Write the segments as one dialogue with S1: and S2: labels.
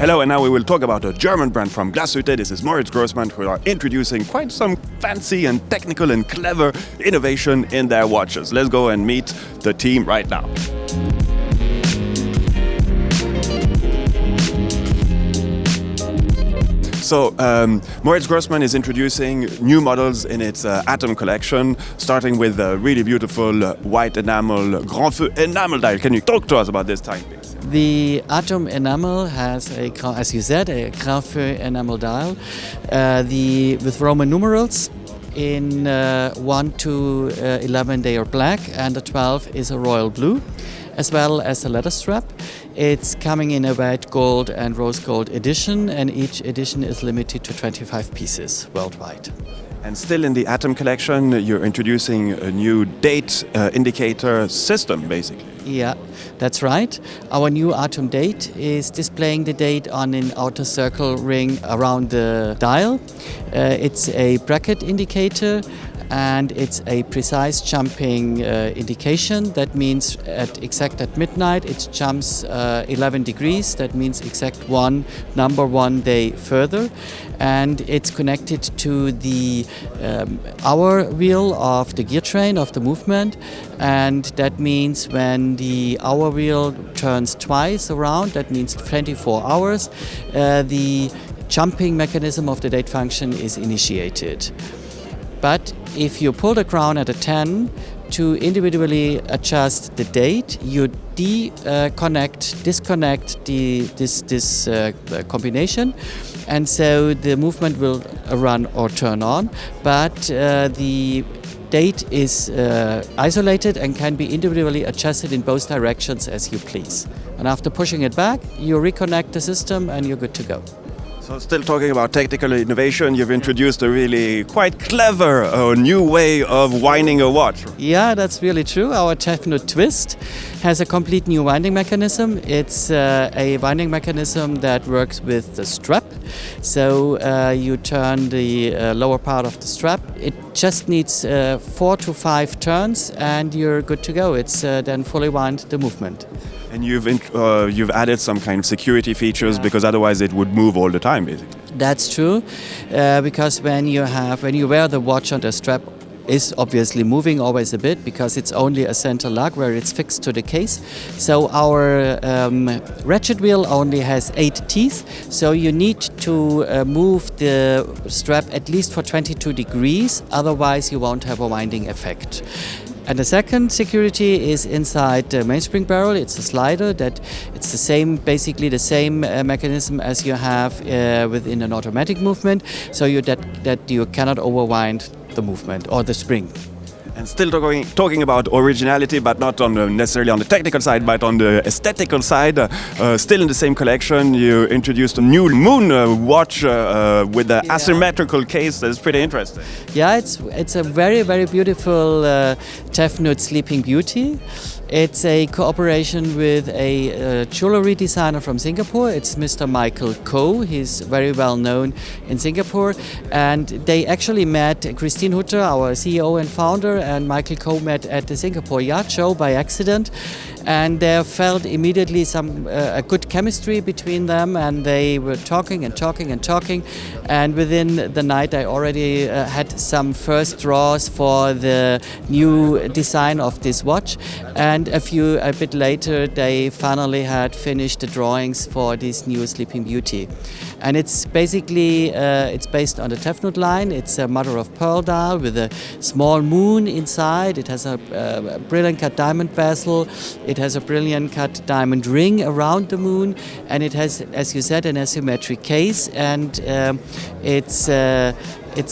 S1: Hello, and now we will talk about a German brand from Glashütte. This is Moritz Grossmann, who are introducing quite some fancy and technical and clever innovation in their watches. Let's go and meet the team right now. So, Moritz Grossmann is introducing new models in its Atom collection, starting with a really beautiful white enamel Grand Feu enamel dial. Can you talk to us about this timepiece?
S2: The Atom enamel has, as you said, a Grand Feu enamel dial with Roman numerals. In 1 to 11 they are black, and the 12 is a royal blue, as well as a leather strap. It's coming in a white gold and rose gold edition, and each edition is limited to 25 pieces worldwide.
S1: And still in the Atom collection, you're introducing a new date indicator system, basically.
S2: Yeah, that's right. Our new Atom date is displaying the date on an outer circle ring around the dial. It's a bracket indicator, and it's a precise jumping indication. That means at midnight it jumps 11 degrees. That means number one day further, and it's connected to the hour wheel of the gear train of the movement, and that means when the hour wheel turns twice around, that means 24 hours, the jumping mechanism of the date function is initiated. But if you pull the crown at a 10 to individually adjust the date, you disconnect this combination, and so the movement will run or turn on, but the date is isolated and can be individually adjusted in both directions as you please. And after pushing it back, you reconnect the system and you're good to go.
S1: So still talking about technical innovation, you've introduced a really quite clever new way of winding a watch.
S2: Yeah, that's really true. Our Techno Twist has a complete new winding mechanism. It's a winding mechanism that works with the strap. So you turn the lower part of the strap. It just needs 4 to 5 turns and you're good to go. It's then fully wind the movement.
S1: And you've added some kind of security features, because otherwise it would move all the time, basically.
S2: That's true, because when you wear the watch on the strap, is obviously moving always a bit, because it's only a center lug where it's fixed to the case. So our ratchet wheel only has 8 teeth, so you need to move the strap at least for 22 degrees, otherwise you won't have a winding effect. And the second security is inside the mainspring barrel. It's a slider it's basically the same mechanism as you have within an automatic movement, so that you cannot overwind the movement or the spring.
S1: And still talking about originality, but not necessarily on the technical side, but on the aesthetical side. Still in the same collection, you introduced a new moon watch with an asymmetrical case. That's pretty interesting.
S2: Yeah, it's a very, very beautiful Tefnut Sleeping Beauty. It's a cooperation with a jewelry designer from Singapore. It's Mr. Michael Koh. He's very well known in Singapore. And they actually met Christine Hutter, our CEO and founder, and Michael Koh met at the Singapore Yacht Show by accident. And they felt immediately a good chemistry between them, and they were talking. And within the night, I already had some first draws for the new design of this watch. And a bit later, they finally had finished the drawings for this new Sleeping Beauty. And it's basically, it's based on the Tefnut line. It's a mother of pearl dial with a small moon inside. It has a brilliant cut diamond bezel. It has a brilliant cut diamond ring around the moon. And it has, as you said, an asymmetric case. And it's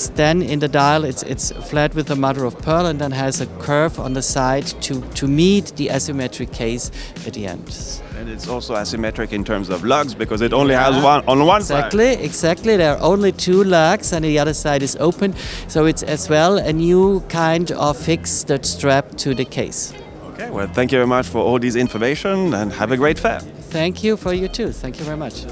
S2: then in the dial, it's flat with the mother of pearl, and then has a curve on the side to meet the asymmetric case at the end.
S1: And it's also asymmetric in terms of lugs, because it only has one on one side.
S2: Exactly. There are only 2 lugs, and the other side is open. So it's as well a new kind of fixed strap to the case.
S1: Okay, well, thank you very much for all this information, and have a great fair.
S2: Thank you for you too. Thank you very much.